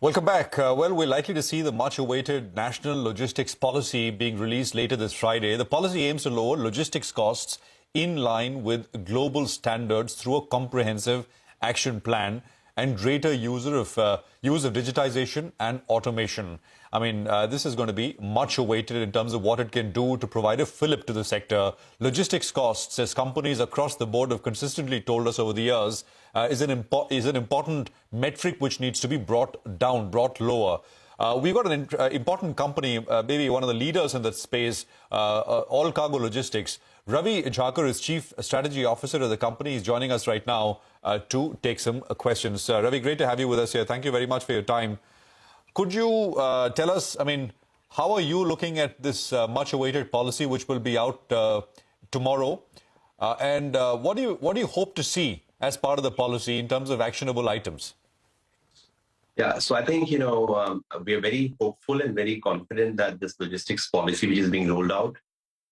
Welcome back. Well, we're likely to see the much-awaited national logistics policy being released later this Friday. The policy aims to lower logistics costs in line with global standards through a comprehensive action plan and greater use of digitization and automation. I mean, this is going to be much awaited in terms of what it can do to provide a fillip to the sector. Logistics costs, as companies across the board have consistently told us over the years, is an important metric which needs to be brought down, brought lower. We've got an important company, maybe one of the leaders in that space, All Cargo Logistics. Ravi Jhakar is Chief Strategy Officer of the company. He's joining us right now to take some questions. Ravi, great to have you with us here. Thank you very much for your time. Could you tell us, I mean, how are you looking at this much-awaited policy which will be out tomorrow? And what do you hope to see as part of the policy in terms of actionable items? Yeah, so I think, we are very hopeful and very confident that this logistics policy, which is being rolled out,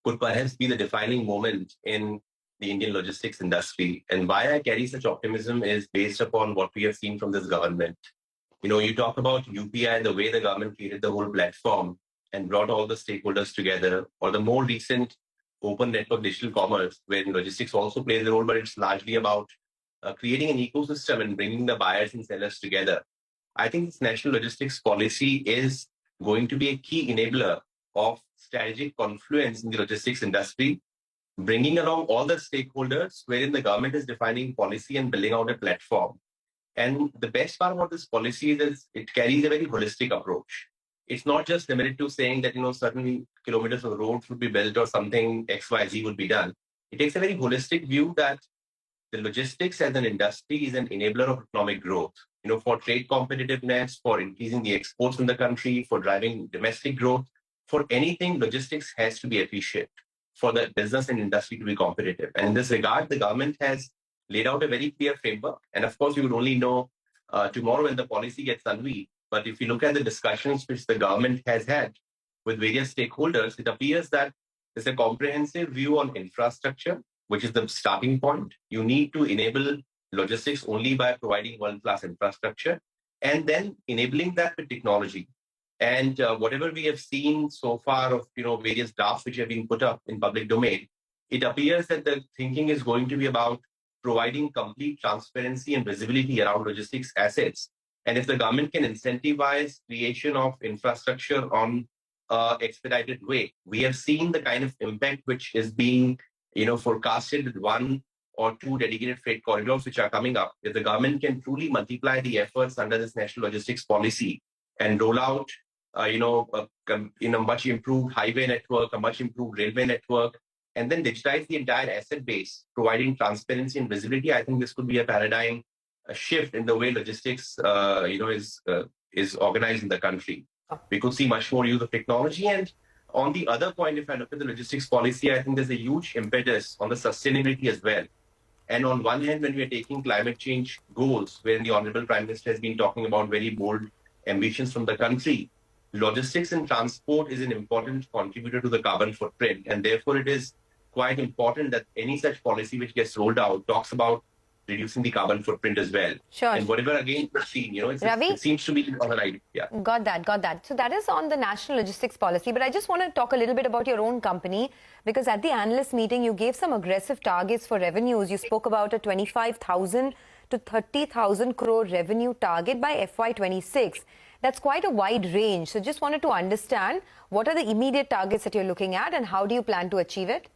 could perhaps be the defining moment in the Indian logistics industry. And why I carry such optimism is based upon what we have seen from this government. You talk about UPI, the way the government created the whole platform and brought all the stakeholders together, or the more recent open network digital commerce, where logistics also plays a role, but it's largely about creating an ecosystem and bringing the buyers and sellers together. I think this national logistics policy is going to be a key enabler of strategic confluence in the logistics industry, bringing along all the stakeholders, wherein the government is defining policy and building out a platform. And the best part about this policy is it carries a very holistic approach. It's not just limited to saying that, certain kilometers of roads would be built or something XYZ would be done. It takes a very holistic view that the logistics as an industry is an enabler of economic growth, for trade competitiveness, for increasing the exports in the country, for driving domestic growth. For anything, logistics has to be efficient for the business and industry to be competitive. And in this regard, the government has laid out a very clear framework. And of course, we would only know tomorrow when the policy gets unveiled. But if you look at the discussions which the government has had with various stakeholders, it appears that there's a comprehensive view on infrastructure, which is the starting point. You need to enable logistics only by providing world-class infrastructure and then enabling that with technology. And whatever we have seen so far of various drafts which have been put up in public domain, it appears that the thinking is going to be about providing complete transparency and visibility around logistics assets. And if the government can incentivize creation of infrastructure on expedited way, we have seen the kind of impact which is being forecasted with one or two dedicated freight corridors which are coming up. If the government can truly multiply the efforts under this national logistics policy and roll out, a much improved highway network, a much improved railway network, and then digitize the entire asset base, providing transparency and visibility, I think this could be a paradigm shift in the way logistics, is organized in the country. We could see much more use of technology. And on the other point, if I look at the logistics policy, I think there's a huge impetus on the sustainability as well. And on one hand, when we are taking climate change goals, wherein the Honorable Prime Minister has been talking about very bold ambitions from the country, logistics and transport is an important contributor to the carbon footprint. And therefore, it is quite important that any such policy which gets rolled out talks about reducing the carbon footprint as well. Sure. And whatever, again, we've seen, it seems to be on the right. Yeah. Got that. So that is on the national logistics policy. But I just want to talk a little bit about your own company, because at the analyst meeting, you gave some aggressive targets for revenues. You spoke about a 25,000 to 30,000 crore revenue target by FY26. That's quite a wide range. So just wanted to understand, what are the immediate targets that you're looking at and how do you plan to achieve it?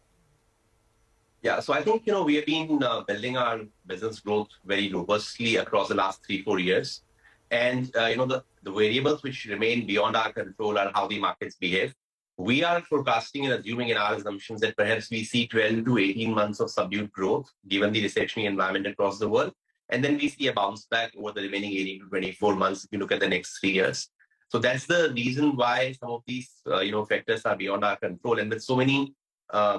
Yeah, so I think, we have been building our business growth very robustly across the last 3-4 years. And, the variables which remain beyond our control are how the markets behave. We are forecasting and assuming in our assumptions that perhaps we see 12 to 18 months of subdued growth, given the recessionary environment across the world. And then we see a bounce back over the remaining 18 to 24 months if you look at the next 3 years. So that's the reason why some of these, factors are beyond our control. And with so many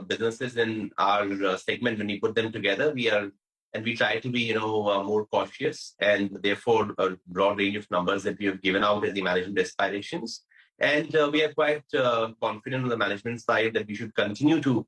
businesses in our segment, when we put them together, we try to be, more cautious, and therefore a broad range of numbers that we have given out as the management aspirations. And we are quite confident on the management side that we should continue to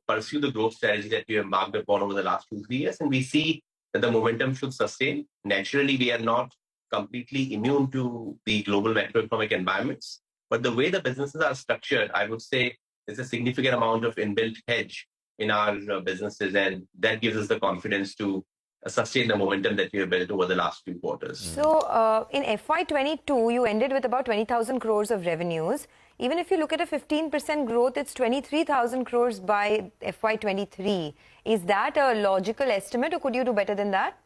pursue the growth strategy that we have marked upon over the last 2-3 years. And we see that the momentum should sustain. Naturally, we are not completely immune to the global macroeconomic environments. But the way the businesses are structured, I would say there's a significant amount of inbuilt hedge in our businesses, and that gives us the confidence to sustain the momentum that we have built over the last few quarters. So in FY22, you ended with about 20,000 crores of revenues. Even if you look at a 15% growth, it's 23,000 crores by FY23. Is that a logical estimate, or could you do better than that?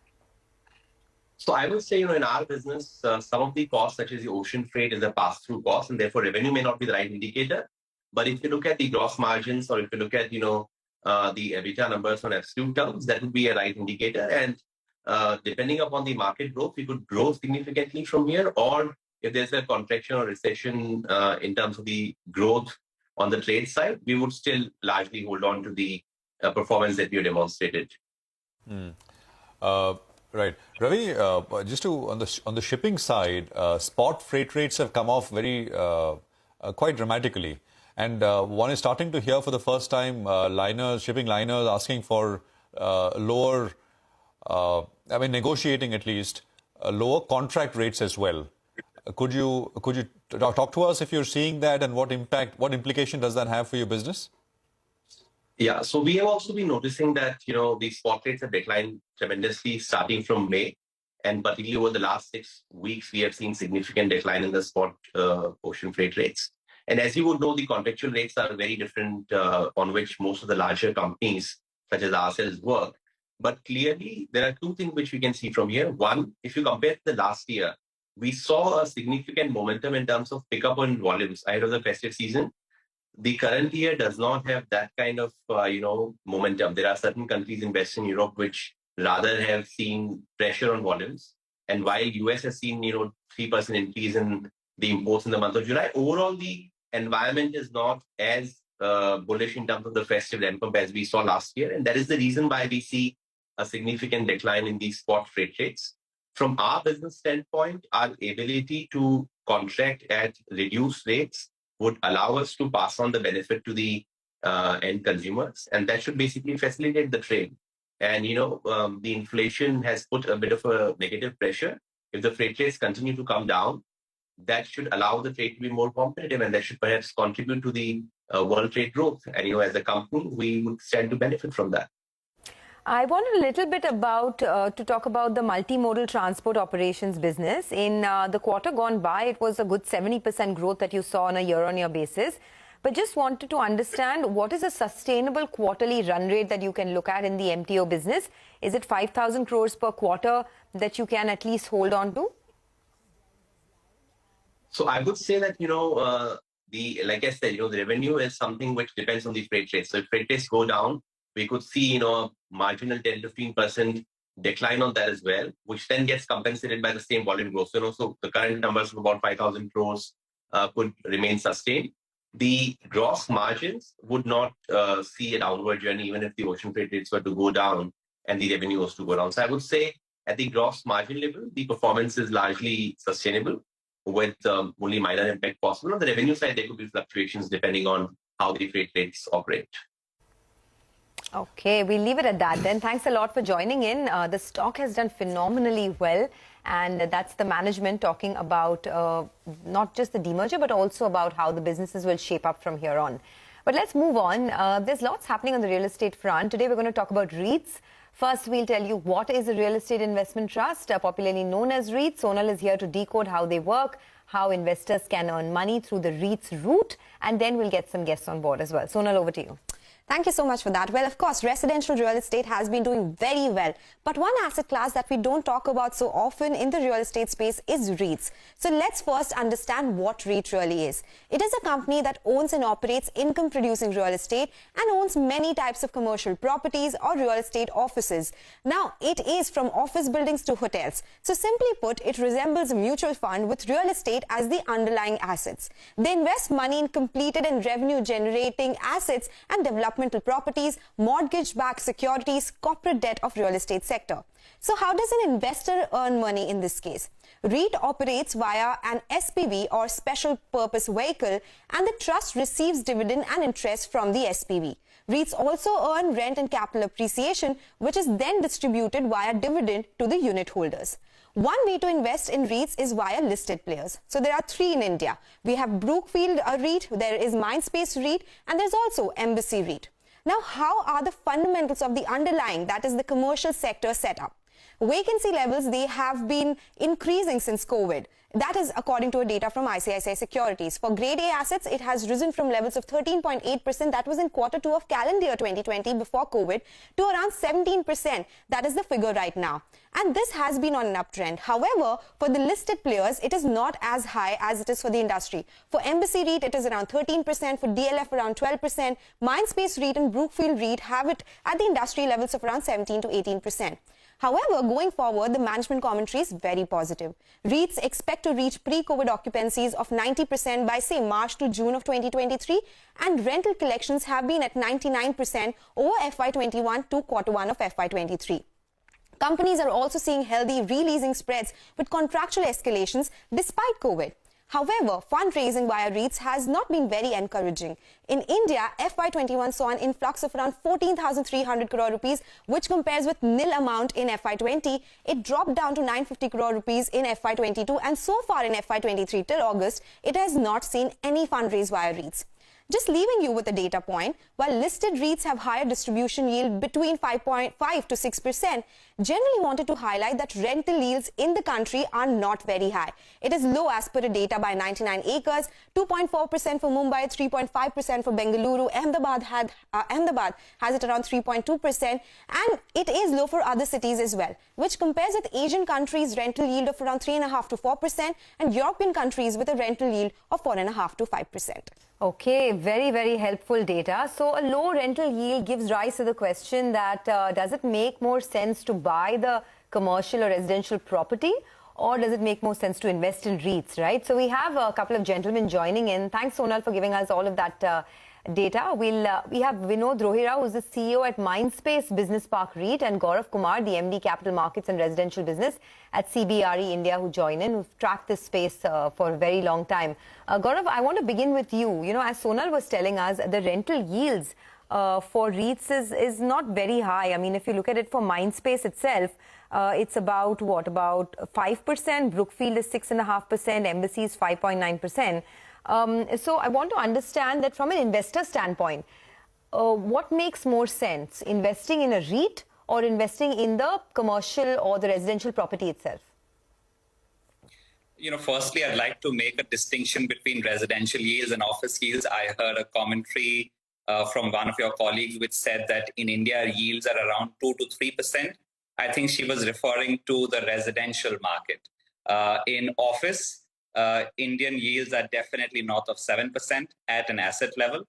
So I would say, in our business, some of the costs, such as the ocean freight, is a pass-through cost, and therefore revenue may not be the right indicator. But if you look at the gross margins, or if you look at, the EBITDA numbers on absolute terms, that would be a right indicator. And depending upon the market growth, we could grow significantly from here, or if there's a contraction or recession in terms of the growth on the trade side, we would still largely hold on to the performance that we demonstrated. Right, Ravi. Just on the shipping side, spot freight rates have come off quite dramatically, and one is starting to hear for the first time shipping liners asking for lower, negotiating at least lower contract rates as well. Could you talk to us if you're seeing that, and what implication does that have for your business? Yeah, so we have also been noticing that, the spot rates have declined tremendously starting from May. And particularly over the last 6 weeks, we have seen significant decline in the spot ocean freight rates. And as you would know, the contractual rates are very different on which most of the larger companies, such as ourselves, work. But clearly, there are two things which we can see from here. One, if you compare to the last year, we saw a significant momentum in terms of pickup on volumes ahead of the festive season. The current year does not have that kind of, momentum. There are certain countries in Western Europe which rather have seen pressure on volumes. And while US has seen, 3% increase in the imports in the month of July, overall the environment is not as bullish in terms of the festive ramp-up as we saw last year. And that is the reason why we see a significant decline in these spot freight rates. From our business standpoint, our ability to contract at reduced rates would allow us to pass on the benefit to the end consumers, and that should basically facilitate the trade. And the inflation has put a bit of a negative pressure. If the freight rates continue to come down, that should allow the trade to be more competitive, and that should perhaps contribute to the world trade growth. And as a company, we would stand to benefit from that. I wanted a little bit to talk about the multimodal transport operations business. In the quarter gone by, it was a good 70% growth that you saw on a year-on-year basis. But just wanted to understand, what is a sustainable quarterly run rate that you can look at in the MTO business? Is it 5,000 crores per quarter that you can at least hold on to? So I would say that, like I said, the revenue is something which depends on the freight rates. So if freight rates go down, we could see, a marginal 10-15% decline on that as well, which then gets compensated by the same volume growth. So the current numbers of about 5,000 crores could remain sustained. The gross margins would not see a downward journey, even if the ocean freight rates were to go down and the revenue was to go down. So I would say at the gross margin level, the performance is largely sustainable, with only minor impact possible. On the revenue side, there could be fluctuations depending on how the freight rates operate. Okay, we'll leave it at that then. Thanks a lot for joining in. The stock has done phenomenally well, and that's the management talking about not just the demerger, but also about how the businesses will shape up from here on. But let's move on. There's lots happening on the real estate front. Today, we're going to talk about REITs. First, we'll tell you what is a real estate investment trust, popularly known as REITs. Sonal is here to decode how they work, how investors can earn money through the REITs route, and then we'll get some guests on board as well. Sonal, over to you. Thank you so much for that. Well, of course, residential real estate has been doing very well. But one asset class that we don't talk about so often in the real estate space is REITs. So let's first understand what REIT really is. It is a company that owns and operates income-producing real estate and owns many types of commercial properties or real estate offices. Now, it is from office buildings to hotels. So simply put, it resembles a mutual fund with real estate as the underlying assets. They invest money in completed and revenue-generating assets and developmental properties, mortgage-backed securities, corporate debt of real estate sector. So how does an investor earn money in this case? REIT operates via an SPV or special purpose vehicle, and the trust receives dividend and interest from the SPV. REITs also earn rent and capital appreciation, which is then distributed via dividend to the unit holders. One way to invest in REITs is via listed players. So there are three in India. We have Brookfield REIT, there is Mindspace REIT, and there's also Embassy REIT. Now, how are the fundamentals of the underlying, that is the commercial sector, set up? Vacancy levels, they have been increasing since COVID. That is according to data from ICICI Securities. For Grade A assets, it has risen from levels of 13.8%, that was in Q2 of calendar year 2020 before COVID, to around 17%. That is the figure right now. And this has been on an uptrend. However, for the listed players, it is not as high as it is for the industry. For Embassy REIT, it is around 13%, for DLF around 12%, Mindspace REIT and Brookfield REIT have it at the industry levels of around 17 to 18%. However, going forward, the management commentary is very positive. REITs expect to reach pre-COVID occupancies of 90% by, say, March to June of 2023, and rental collections have been at 99% over FY21 to Q1 of FY23. Companies are also seeing healthy re-leasing spreads with contractual escalations despite COVID. However, fundraising via REITs has not been very encouraging. In India, FY21 saw an influx of around 14,300 crore rupees, which compares with nil amount in FY20. It dropped down to 950 crore rupees in FY22, and so far in FY23 till August, it has not seen any fundraise via REITs. Just leaving you with a data point, while listed REITs have higher distribution yield between 5.5 to 6%, generally wanted to highlight that rental yields in the country are not very high. It is low as per the data by 99 acres, 2.4% for Mumbai, 3.5% for Bengaluru, Ahmedabad has it around 3.2%, and it is low for other cities as well, which compares with Asian countries' rental yield of around 3.5 to 4% and European countries with a rental yield of 4.5 to 5%. Okay, very, very helpful data. So a low rental yield gives rise to the question that does it make more sense to buy the commercial or residential property, or does it make more sense to invest in REITs, right? So we have a couple of gentlemen joining in. Thanks, Sonal, for giving us all of that data. We have Vinod Rohira, who's the CEO at Mindspace Business Park REIT, and Gaurav Kumar, the MD Capital Markets and Residential Business at CBRE India, who join in, who've tracked this space for a very long time. Gaurav, I want to begin with you. You know, as Sonal was telling us, the rental yields for REITs is not very high. I mean, if you look at it for Mindspace itself, it's about, about 5%, Brookfield is 6.5%, Embassy is 5.9%. So I want to understand that from an investor standpoint, what makes more sense, investing in a REIT or investing in the commercial or the residential property itself? You know, firstly, I'd like to make a distinction between residential yields and office yields. I heard a commentary from one of your colleagues which said that in India, yields are around 2 to 3%. I think she was referring to the residential market. In office, Indian yields are definitely north of 7% at an asset level.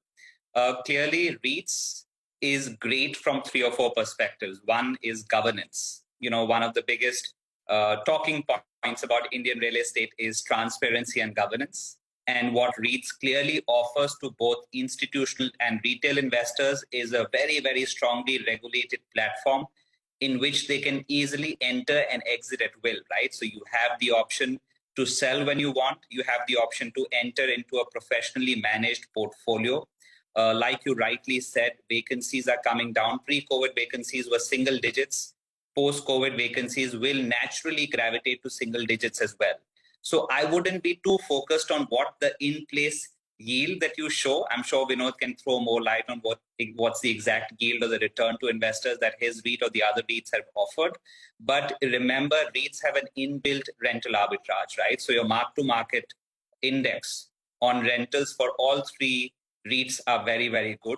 Clearly, REITs is great from 3 or 4 perspectives. One is governance. You know, one of the biggest talking points about Indian real estate is transparency and governance. And what REITs clearly offers to both institutional and retail investors is a very, very strongly regulated platform in which they can easily enter and exit at will, right? So you have the option to sell when you want. You have the option to enter into a professionally managed portfolio. Like you rightly said, vacancies are coming down. Pre-COVID vacancies were single digits. Post-COVID vacancies will naturally gravitate to single digits as well. So I wouldn't be too focused on what the in-place yield that you show. I'm sure Vinod can throw more light on what's the exact yield or the return to investors that his REIT or the other REITs have offered. But remember, REITs have an inbuilt rental arbitrage, right? So your mark-to-market index on rentals for all 3 REITs are very, very good.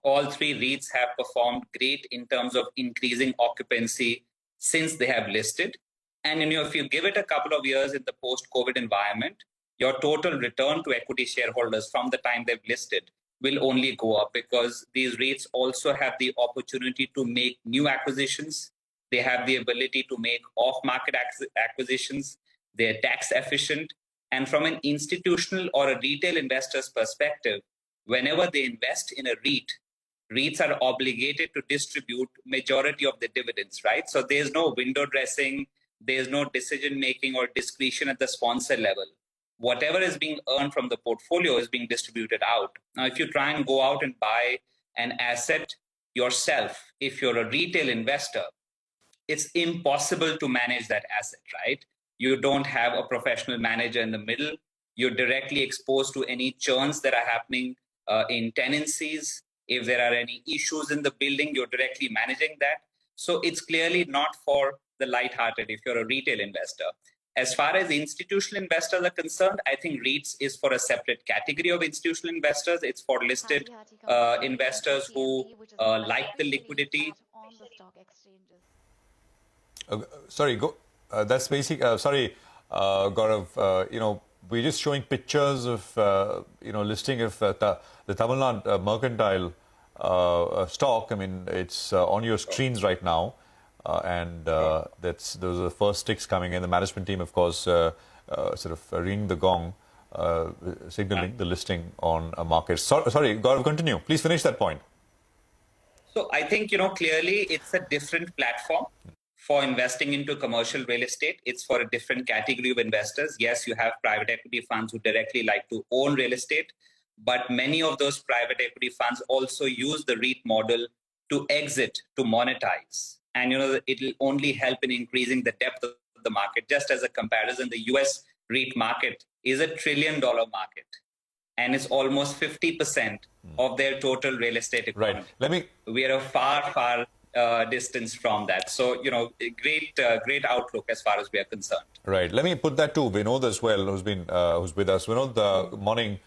All 3 REITs have performed great in terms of increasing occupancy since they have listed. And you know, if you give it a couple of years in the post-COVID environment, your total return to equity shareholders from the time they've listed will only go up, because these REITs also have the opportunity to make new acquisitions. They have the ability to make off-market acquisitions. They're tax efficient. And from an institutional or a retail investor's perspective, whenever they invest in a REIT, REITs are obligated to distribute majority of the dividends, right? So there's no window dressing, there's no decision-making or discretion at the sponsor level. Whatever is being earned from the portfolio is being distributed out. Now, if you try and go out and buy an asset yourself, if you're a retail investor, it's impossible to manage that asset, right? You don't have a professional manager in the middle. You're directly exposed to any churns that are happening in tenancies. If there are any issues in the building, you're directly managing that. So it's clearly not for the lighthearted if you're a retail investor. As far as institutional investors are concerned, I think REITs is for a separate category of institutional investors. It's for listed investors who like the liquidity. Sorry, go. That's basic. Sorry, Gaurav. We're just showing pictures of listing of the Tamil Nadu mercantile stock. I mean, it's on your screens right now, and those are the first ticks coming in. The management team, of course, sort of ringing the gong, signaling the listing on a market. Sorry, Gaurav, continue. Please finish that point. So I think clearly it's a different platform for investing into commercial real estate. It's for a different category of investors. Yes, you have private equity funds who directly like to own real estate, but many of those private equity funds also use the REIT model to exit, to monetize. And it'll only help in increasing the depth of the market. Just as a comparison, the US REIT market is $1 trillion market, and it's almost 50% of their total real estate economy. Right. We are a far distance from that. So, great outlook as far as we are concerned. Right. Let me put that to Vinod as well, who's with us. Vinod, morning.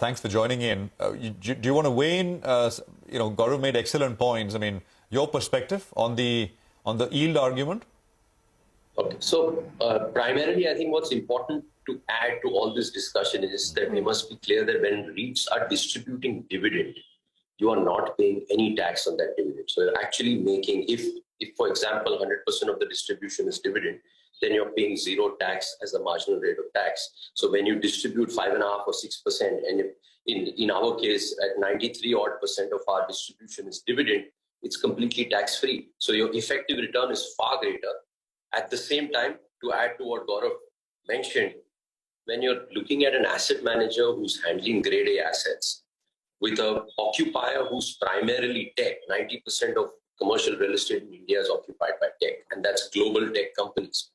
Thanks for joining in. Do you want to weigh in? Gaurav made excellent points. I mean, your perspective on the yield argument? Okay. So, primarily, I think what's important to add to all this discussion is that we must be clear that when REITs are distributing dividend, you are not paying any tax on that dividend. So you're actually making, if for example, 100% of the distribution is dividend, then you're paying zero tax as the marginal rate of tax. So when you distribute 5.5% or 6%, and in our case, at 93% of our distribution is dividend, it's completely tax-free. So your effective return is far greater. At the same time, to add to what Gaurav mentioned, when you're looking at an asset manager who's handling grade A assets, with an occupier who's primarily tech, 90% of commercial real estate in India is occupied by tech, and that's global tech companies.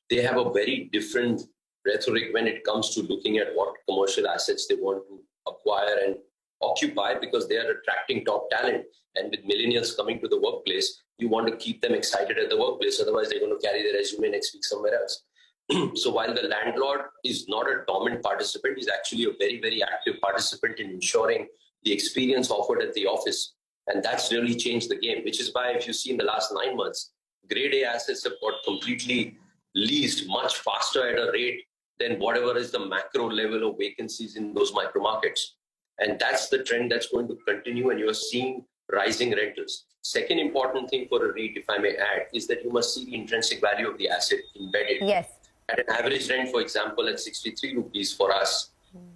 They have a very different rhetoric when it comes to looking at what commercial assets they want to acquire and occupy, because they are attracting top talent. And with millennials coming to the workplace, you want to keep them excited at the workplace. Otherwise, they're going to carry their resume next week somewhere else. So while the landlord is not a dominant participant, he's actually a very, very active participant in ensuring the experience offered at the office. And that's really changed the game, which is why if you see in the last 9 months, grade A assets have got completely leased much faster at a rate than whatever is the macro level of vacancies in those micro markets. And that's the trend that's going to continue, and you're seeing rising rentals. Second important thing for a REIT, if I may add, is that you must see the intrinsic value of the asset embedded. Yes. At an average rent, for example, at 63 rupees for us,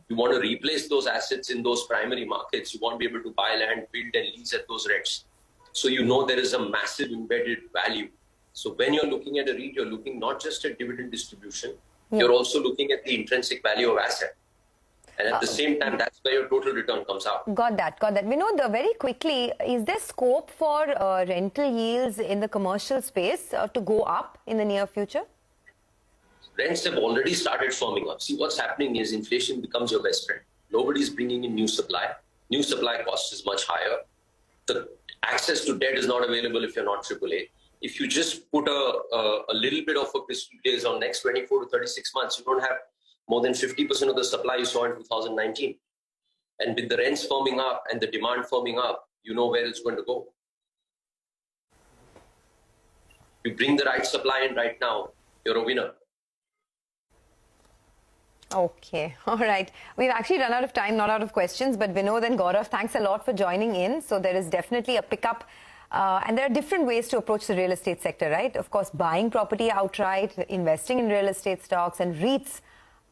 you want to replace those assets in those primary markets. You won't be able to buy land, build and lease at those rents. So there is a massive embedded value. So when you're looking at a REIT, you're looking not just at dividend distribution, you're also looking at the intrinsic value of asset. And at the same time, that's where your total return comes out. Got that. Vinod, very quickly, is there scope for rental yields in the commercial space to go up in the near future? Rents have already started firming up. See, what's happening is inflation becomes your best friend. Nobody's bringing in new supply. New supply cost is much higher. The access to debt is not available if you're not AAA. If you just put a little bit of a crystal gaze on next 24 to 36 months, you don't have more than 50% of the supply you saw in 2019. And with the rents firming up and the demand firming up, you know where it's going to go. You bring the right supply in right now, you're a winner. Okay. All right. We've actually run out of time, not out of questions. But Vinod and Gaurav, thanks a lot for joining in. So there is definitely a pickup. And there are different ways to approach the real estate sector, right? Of course, buying property outright, investing in real estate stocks, and REITs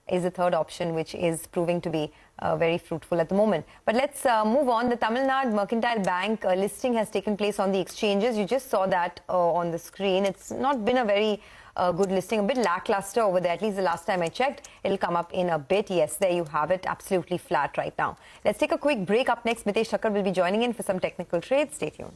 is the third option, which is proving to be very fruitful at the moment. But let's move on. The Tamil Nadu Mercantile Bank listing has taken place on the exchanges. You just saw that on the screen. It's not been a very a good listing. A bit lackluster over there, at least the last time I checked. It'll come up in a bit. Yes, there you have it. Absolutely flat right now. Let's take a quick break. Up next, Mitesh Thakkar will be joining in for some technical trades. Stay tuned.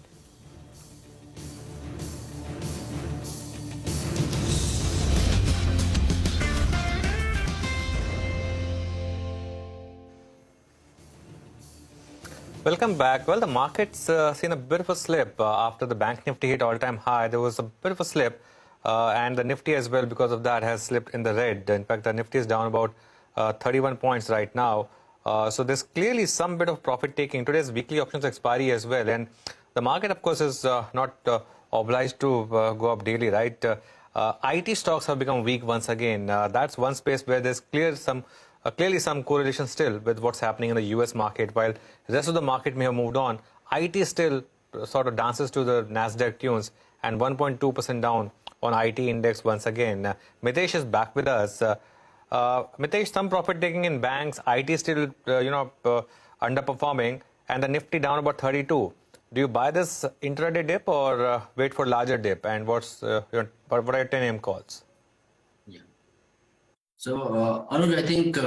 Welcome back. Well, the market's seen a bit of a slip after the Bank Nifty hit all-time high. There was a bit of a slip, and the Nifty as well, because of that, has slipped in the red. In fact, the Nifty is down about 31 points right now. So there's clearly some bit of profit taking. Today's weekly options expiry as well, and the market, of course, is not obliged to go up daily, right? IT stocks have become weak once again. That's one space where there's clearly some correlation still with what's happening in the US market. While the rest of the market may have moved on, IT still sort of dances to the Nasdaq tunes, and 1.2% down on IT index once again. Mitesh is back with us. Mitesh, some profit taking in banks, IT still underperforming, and the Nifty down about 32. Do you buy this intraday dip or wait for larger dip? And what are your 10 AM calls? So, Anuj, I think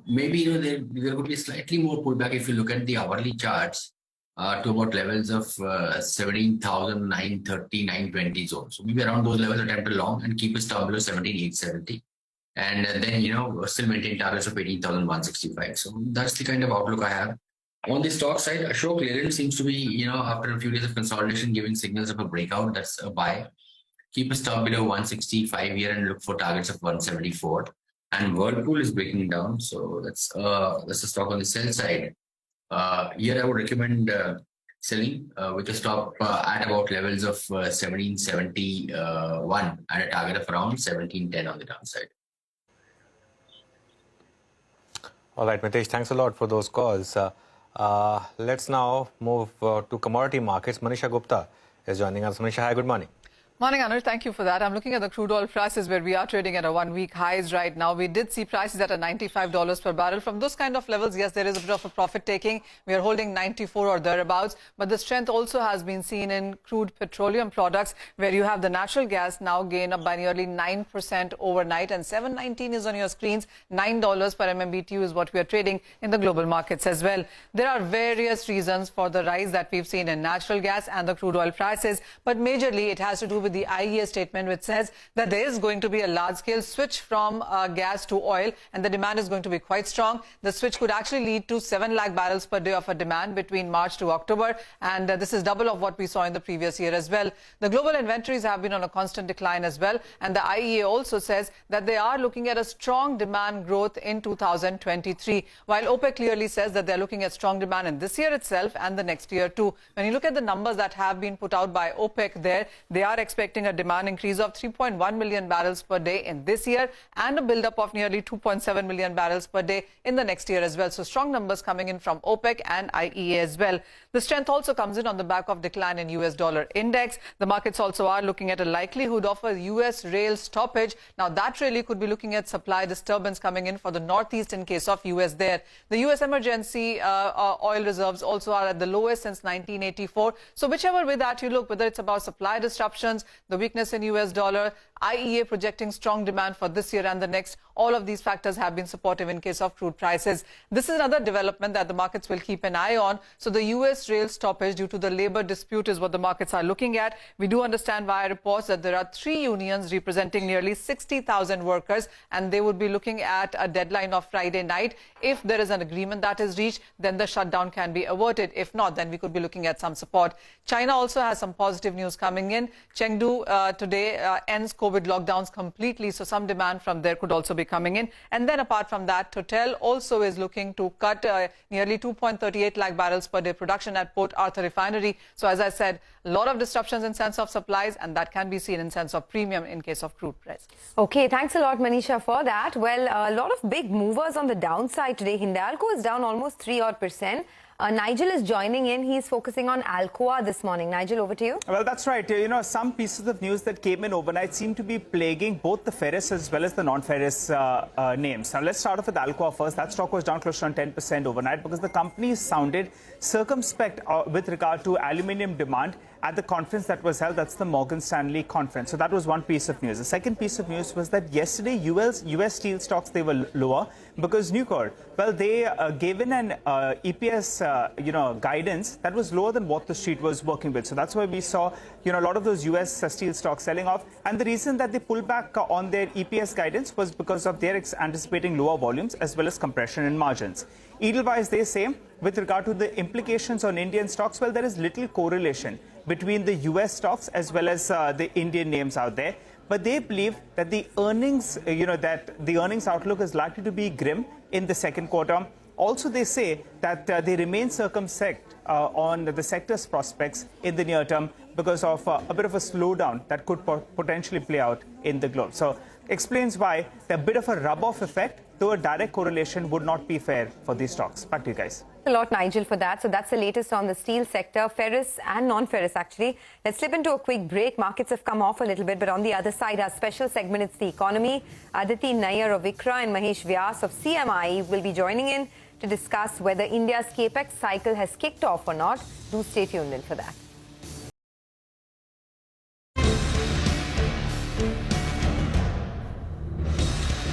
maybe there could be slightly more pullback if you look at the hourly charts to about levels of 17,930, 920 zone. So maybe around those levels, attempt a long and keep a stop below 17,870. And then, still maintain targets of 18,165. So that's the kind of outlook I have. On the stock side, Ashok Leyland seems to be, after a few days of consolidation, giving signals of a breakout. That's a buy. Keep a stop below 165 here and look for targets of 174. And Whirlpool is breaking down, so that's a stock on the sell side. Here I would recommend selling with a stop at about levels of 1771 and a target of around 1710 on the downside. All right, Mitesh, thanks a lot for those calls. Let's now move to commodity markets. Manisha Gupta is joining us. Manisha, hi, good morning. Morning, Anuj. Thank you for that. I'm looking at the crude oil prices where we are trading at a one-week highs right now. We did see prices at a $95 per barrel. From those kind of levels, yes, there is a bit of a profit taking. We are holding 94 or thereabouts. But the strength also has been seen in crude petroleum products, where you have the natural gas now gain up by nearly 9% overnight. And 719 is on your screens. $9 per MMBTU is what we are trading in the global markets as well. There are various reasons for the rise that we've seen in natural gas and the crude oil prices. But majorly, it has to do with the IEA statement, which says that there is going to be a large-scale switch from gas to oil, and the demand is going to be quite strong. The switch could actually lead to 7 lakh barrels per day of a demand between March to October, and this is double of what we saw in the previous year as well. The global inventories have been on a constant decline as well, and the IEA also says that they are looking at a strong demand growth in 2023, while OPEC clearly says that they're looking at strong demand in this year itself and the next year too. When you look at the numbers that have been put out by OPEC there, they are expecting a demand increase of 3.1 million barrels per day in this year and a buildup of nearly 2.7 million barrels per day in the next year as well. So strong numbers coming in from OPEC and IEA as well. The strength also comes in on the back of decline in US dollar index. The markets also are looking at a likelihood of a US rail stoppage. Now that really could be looking at supply disturbance coming in for the Northeast in case of US there. The US emergency oil reserves also are at the lowest since 1984. So whichever way that you look, whether it's about supply disruptions, the weakness in US dollar, IEA projecting strong demand for this year and the next, all of these factors have been supportive in case of crude prices. This is another development that the markets will keep an eye on. So the US rail stoppage due to the labor dispute is what the markets are looking at. We do understand via reports that there are 3 unions representing nearly 60,000 workers, and they would be looking at a deadline of Friday night. If there is an agreement that is reached, then the shutdown can be averted. If not, then we could be looking at some support. China also has some positive news coming in. Chengdu today ends COVID lockdowns completely, so some demand from there could also be coming in. And then apart from that, Total also is looking to cut nearly 2.38 lakh barrels per day production at Port Arthur refinery. So as I said, a lot of disruptions in sense of supplies, and that can be seen in sense of premium in case of crude prices. Okay, thanks a lot, Manisha, for that. Well, a lot of big movers on the downside today. Hindalco is down almost 3% odd. Nigel is joining in. He's focusing on Alcoa this morning. Nigel, over to you. Well, that's right. You know, some pieces of news that came in overnight seem to be plaguing both the ferrous as well as the non-ferrous names. Now, let's start off with Alcoa first. That stock was down close to 10% overnight because the company sounded circumspect with regard to aluminium demand at the conference that was held. That's the Morgan Stanley conference. So that was one piece of news. The second piece of news was that yesterday US steel stocks, they were lower because Nucor, well, they gave in an EPS guidance that was lower than what the street was working with. So that's why we saw a lot of those US steel stocks selling off. And the reason that they pulled back on their EPS guidance was because of their anticipating lower volumes as well as compression in margins. Edelweiss, they say, with regard to the implications on Indian stocks, well, there is little correlation between the US stocks as well as the Indian names out there. But they believe that the earnings, that the earnings outlook is likely to be grim in the second quarter. Also, they say that they remain circumspect on the sector's prospects in the near term because of a bit of a slowdown that could potentially play out in the globe. So explains why a bit of a rub-off effect, though a direct correlation would not be fair for these stocks. Back to you guys. A lot, Nigel, for that. So that's the latest on the steel sector, ferrous and non-ferrous, actually. Let's slip into a quick break. Markets have come off a little bit, but on the other side, our special segment, it's the economy. Aditi Nair of ICRA and Mahesh Vyas of CMI will be joining in to discuss whether India's capex cycle has kicked off or not. Do stay tuned in for that.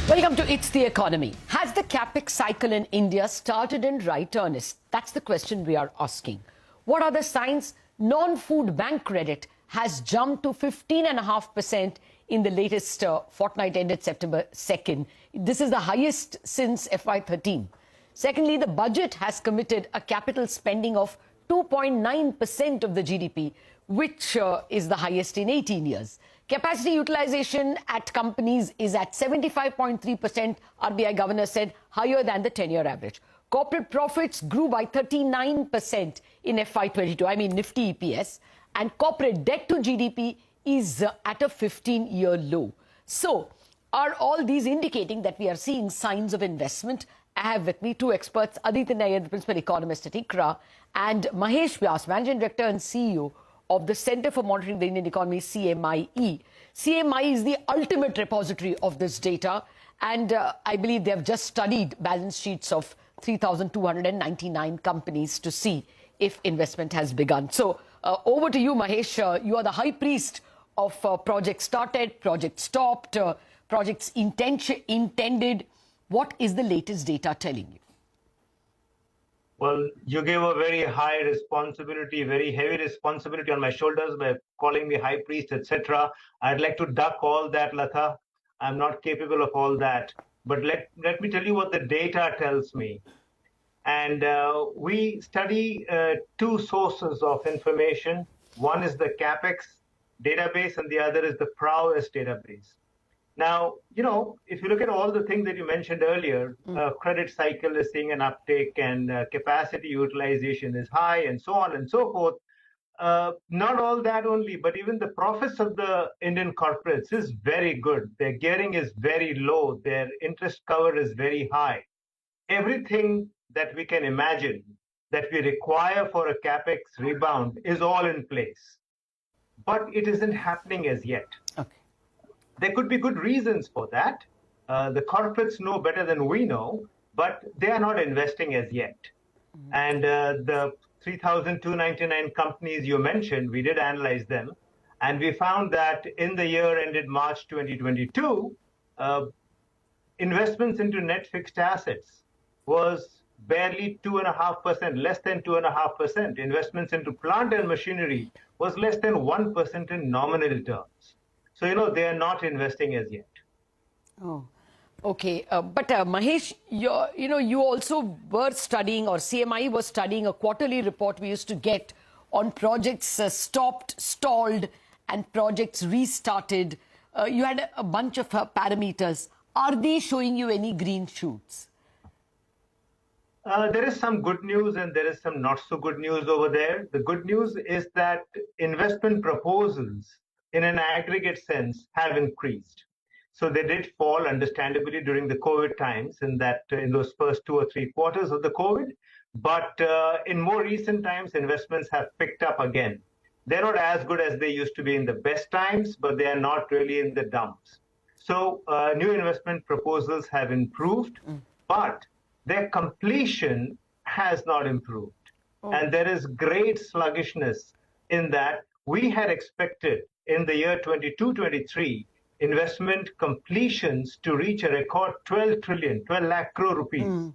Welcome to It's the Economy. Has the capex cycle in India started in right earnest? That's the question we are asking. What are the signs? Non-food bank credit has jumped to 15.5% in the latest fortnight ended September 2nd. This is the highest since FY13. Secondly, the budget has committed a capital spending of 2.9% of the GDP, which is the highest in 18 years. Capacity utilization at companies is at 75.3%, RBI governor said, higher than the 10-year average. Corporate profits grew by 39% in FY22, I mean Nifty EPS, and corporate debt to GDP is at a 15-year low. So, are all these indicating that we are seeing signs of investment? I have with me two experts, Aditi Nair, the principal economist at ICRA, and Mahesh Vyas, managing director and CEO of the Center for Monitoring the Indian Economy, CMIE. CMIE is the ultimate repository of this data, and I believe they have just studied balance sheets of 3,299 companies to see if investment has begun. So over to you, Mahesh. You are the high priest of projects started, projects stopped, projects intended. What is the latest data telling you? Well, you gave a very high responsibility, very heavy responsibility on my shoulders by calling me high priest, etc. I'd like to duck all that, Latha. I'm not capable of all that. But let me tell you what the data tells me. And we study two sources of information. One is the capex database, and the other is the prowess database. Now, if you look at all the things that you mentioned earlier, credit cycle is seeing an uptick and capacity utilization is high and so on and so forth. Not all that only, but even the profits of the Indian corporates is very good. Their gearing is very low. Their interest cover is very high. Everything that we can imagine that we require for a capex rebound is all in place. But it isn't happening as yet. Okay. There could be good reasons for that. The corporates know better than we know, but they are not investing as yet. And the 3,299 companies you mentioned, we did analyze them, and we found that in the year ended March 2022, investments into net fixed assets was barely 2.5%, less than 2.5%. Investments into plant and machinery was less than 1% in nominal terms. So, they are not investing as yet. Oh, okay. But Mahesh, you also were studying, or CMI was studying a quarterly report we used to get on projects stopped, stalled, and projects restarted. You had a bunch of parameters. Are they showing you any green shoots? There is some good news and there is some not so good news over there. The good news is that investment proposals in an aggregate sense have increased. So they did fall understandably during the COVID times in those first 2 or 3 quarters of the COVID. But in more recent times, investments have picked up again. They're not as good as they used to be in the best times, but they are not really in the dumps. So new investment proposals have improved, but their completion has not improved. And there is great sluggishness in that. we had expected in the year 22-23 investment completions to reach a record 12 lakh crore rupees.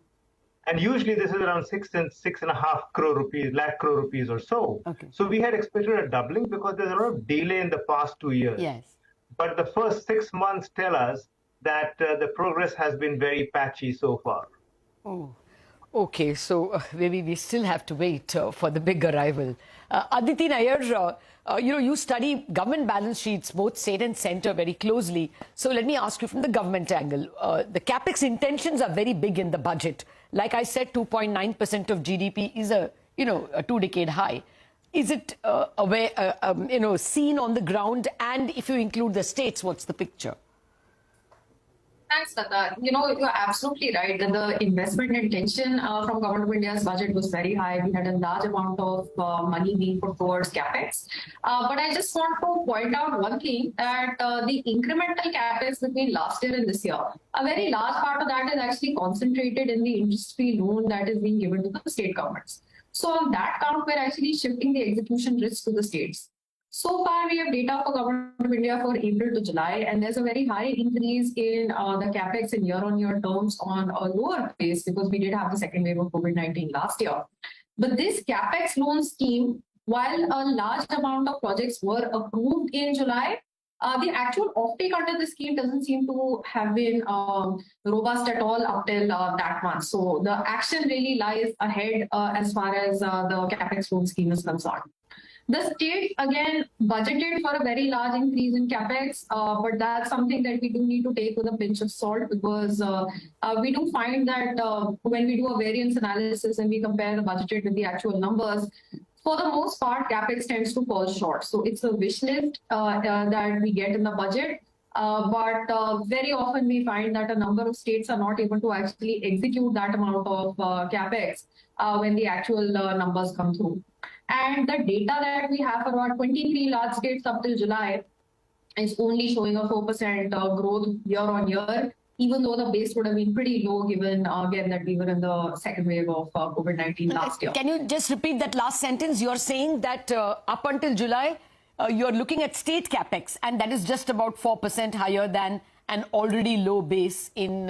And usually this is around 6.5 crore rupees, lakh crore rupees or so. Okay. So we had expected a doubling because there's a lot of delay in the past 2 years. Yes. But the first 6 months tell us that the progress has been very patchy so far. Oh, okay. So maybe we still have to wait for the big arrival. Aditi Nair, you study government balance sheets, both state and centre, very closely. So let me ask you from the government angle. The capex intentions are very big in the budget. Like I said, 2.9% of GDP is a 2-decade high. Is it seen on the ground? And if you include the states, what's the picture? Thanks, Lata. You're absolutely right that the investment intention from Government of India's budget was very high. We had a large amount of money being put towards capex. But I just want to point out one thing, that the incremental capex between last year and this year, a very large part of that is actually concentrated in the interest-free loan that is being given to the state governments. So on that count, we're actually shifting the execution risk to the states. So far, we have data for Government of India for April to July, and there's a very high increase in the capex in year-on-year terms on a lower base because we did have the second wave of COVID-19 last year. But this capex loan scheme, while a large amount of projects were approved in July, the actual offtake under the scheme doesn't seem to have been robust at all up till that month. So the action really lies ahead as far as the capex loan scheme is concerned. The state, again, budgeted for a very large increase in capex, but that's something that we do need to take with a pinch of salt because we do find that when we do a variance analysis and we compare the budgeted with the actual numbers, for the most part, capex tends to fall short. So it's a wish list that we get in the budget. But very often we find that a number of states are not able to actually execute that amount of capex when the actual numbers come through. And the data that we have for about 23 large states up till July is only showing a 4% growth year on year, even though the base would have been pretty low given, again, that we were in the second wave of COVID-19 last year. Can you just repeat that last sentence? You're saying that up until July, you're looking at state capex, and that is just about 4% higher than an already low base in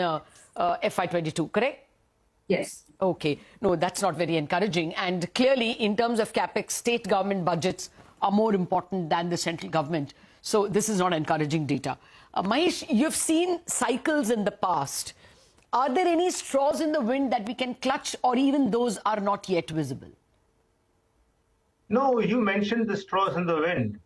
FY22, correct? Yes. Okay. No, that's not very encouraging. And clearly, in terms of capex, state government budgets are more important than the central government. So this is not encouraging data. Mahesh, you've seen cycles in the past. Are there any straws in the wind that we can clutch, or even those are not yet visible? No, you mentioned the straws in the wind.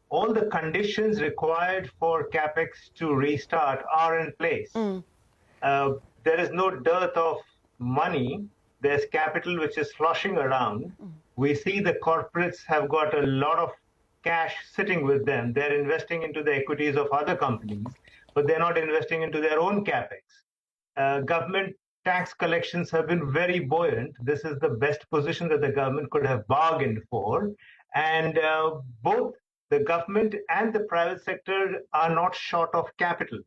All the conditions required for capex to restart are in place. There is no dearth of money. There's capital which is sloshing around. We see the corporates have got a lot of cash sitting with them. They're investing into the equities of other companies, but they're not investing into their own capex. Government tax collections have been very buoyant. This is the best position that the government could have bargained for. And both the government and the private sector are not short of capital.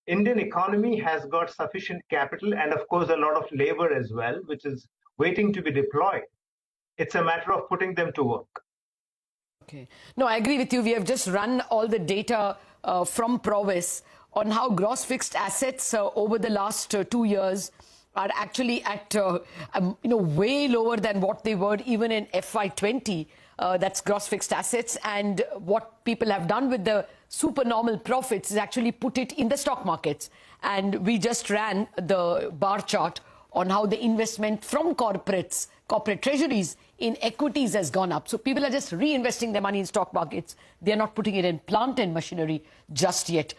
Indian economy has got sufficient capital and, of course, a lot of labor as well, which is waiting to be deployed. It's a matter of putting them to work. Okay. No, I agree with you. We have just run all the data from Provis on how gross fixed assets over the last 2 years are actually at, way lower than what they were even in FY20. That's gross fixed assets. And what people have done with the supernormal profits is actually put it in the stock markets. And we just ran the bar chart on how the investment from corporate treasuries in equities has gone up. So people are just reinvesting their money in stock markets. They're not putting it in plant and machinery just yet.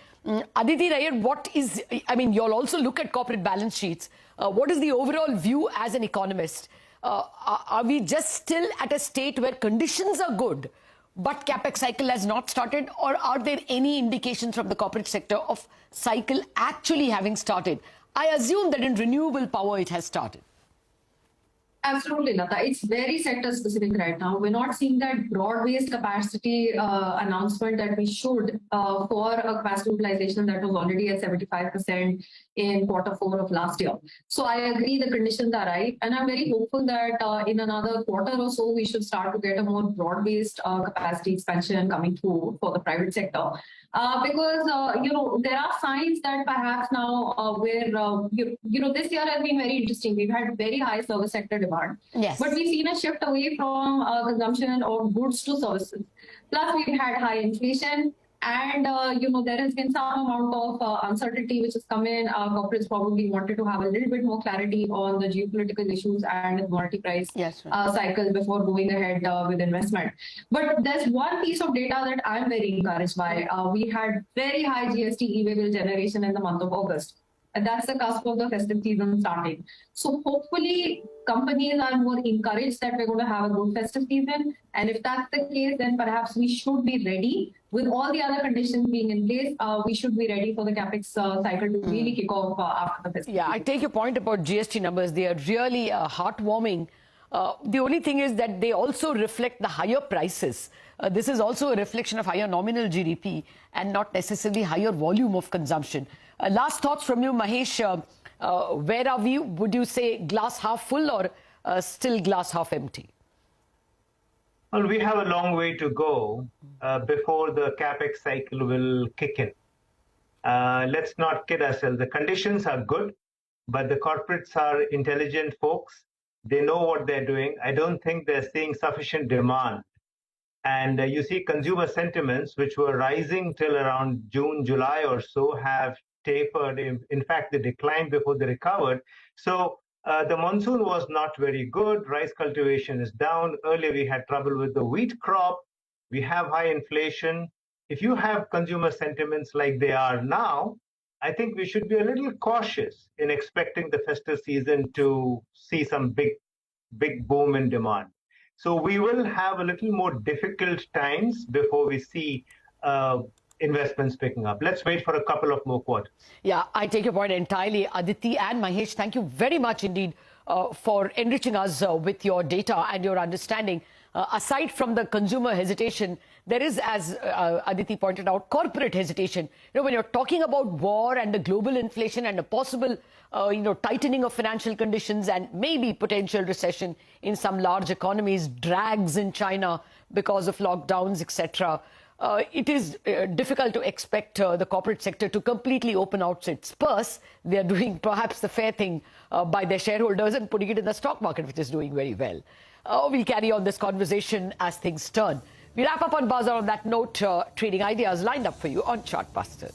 Aditi Nair, you'll also look at corporate balance sheets. What is the overall view as an economist? Are we just still at a state where conditions are good, but capex cycle has not started? Or are there any indications from the corporate sector of cycle actually having started? I assume that in renewable power it has started. Absolutely, Lata. It's very sector specific right now. We're not seeing that broad-based capacity announcement that we should for a capacity utilization that was already at 75% in Q4 of last year. So I agree the conditions are right. And I'm very hopeful that in another quarter or so, we should start to get a more broad-based capacity expansion coming through for the private sector. Because, there are signs that perhaps now where, this year has been very interesting. We've had very high service sector demand. Yes. But we've seen a shift away from consumption of goods to services. Plus, we've had high inflation. And, there has been some amount of uncertainty which has come in. Corporates probably wanted to have a little bit more clarity on the geopolitical issues and commodity price cycle before going ahead with investment. But there's one piece of data that I'm very encouraged by. We had very high GST e-way bill generation in the month of August. And that's the cusp of the festive season starting. So hopefully companies are more encouraged that we're going to have a good festive season. And if that's the case, then perhaps we should be ready. With all the other conditions being in place, we should be ready for the capex cycle to really kick off after the festive season. I take your point about GST numbers. They are really heartwarming. The only thing is that they also reflect the higher prices. This is also a reflection of higher nominal GDP and not necessarily higher volume of consumption. Last thoughts from you, Mahesh. Where are we? Would you say glass half full or still glass half empty? Well, we have a long way to go before the capex cycle will kick in. Let's not kid ourselves. The conditions are good, but the corporates are intelligent folks. They know what they're doing. I don't think they're seeing sufficient demand. And you see consumer sentiments, which were rising till around June, July or so, have tapered. In fact, they declined before they recovered. So the monsoon was not very good. Rice cultivation is down. Earlier, we had trouble with the wheat crop. We have high inflation. If you have consumer sentiments like they are now, I think we should be a little cautious in expecting the festive season to see some big boom in demand. So we will have a little more difficult times before we see investments picking up. Let's wait for a couple of more quarters. Yeah, I take your point entirely. Aditi and Mahesh, thank you very much indeed for enriching us with your data and your understanding. Aside from the consumer hesitation, there is, as Aditi pointed out, corporate hesitation. When you're talking about war and the global inflation and a possible, tightening of financial conditions and maybe potential recession in some large economies, drags in China because of lockdowns, etc., it is difficult to expect the corporate sector to completely open out its purse. They are doing perhaps the fair thing by their shareholders and putting it in the stock market, which is doing very well. We'll carry on this conversation as things turn. We wrap up on Bazaar on that note. Trading ideas lined up for you on Chartbusters.